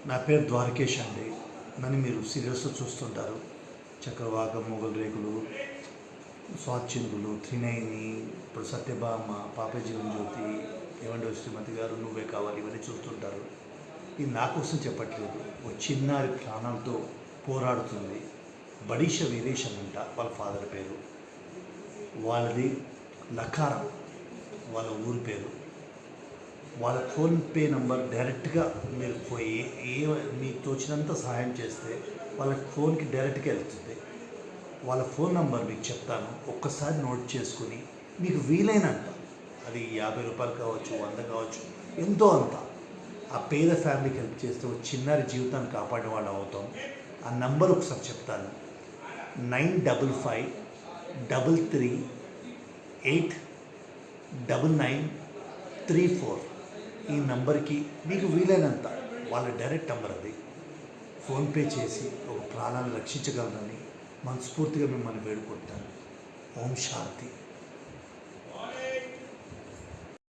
నా పేరు ద్వారకేష్ అండి. నన్ను మీరు సీరియల్స్లో చూస్తుంటారు. చక్రవాకం, మొగల్ రేకులు, స్వాచ్ఛింగులు, త్రినయని, ఇప్పుడు సత్యభామ, పాప జీవన్ జ్యోతి, ఏమంటే శ్రీమతి గారు, నువ్వే కావాలి, ఇవన్నీ చూస్తుంటారు. ఇది నా కోసం చెప్పట్లేదు. ఒక చిన్నారి ప్రాణాలతో పోరాడుతుంది. బడీష వీరేశం అంట వాళ్ళ ఫాదర్ పేరు. వాళ్ళది లకారం, వాళ్ళ ఊరి పేరు. వాళ్ళ ఫోన్పే నంబర్ డైరెక్ట్గా మీరు పోయి మీకు తోచినంత సహాయం చేస్తే వాళ్ళ ఫోన్కి డైరెక్ట్గా వెళ్తుంది. వాళ్ళ ఫోన్ నంబర్ మీకు చెప్తాను, ఒక్కసారి నోట్ చేసుకుని మీకు వీలైనంత, అది 50 రూపాయలు కావచ్చు, 100 కావచ్చు, ఎంతో అంత ఆ పేద ఫ్యామిలీకి హెల్ప్ చేస్తే ఒక చిన్నారి జీవితాన్ని కాపాడే వాళ్ళు అవుతాం. ఆ నంబర్ ఒకసారి చెప్తాను, 955533899934. ఈ నంబర్కి మీకు వీలైనంత, వాళ్ళ డైరెక్ట్ నంబర్ అది, ఫోన్పే చేసి ఒక ప్రాణాన్ని రక్షించగలరని మనస్ఫూర్తిగా మిమ్మల్ని వేడుకుంటాను. ఓం శాంతి.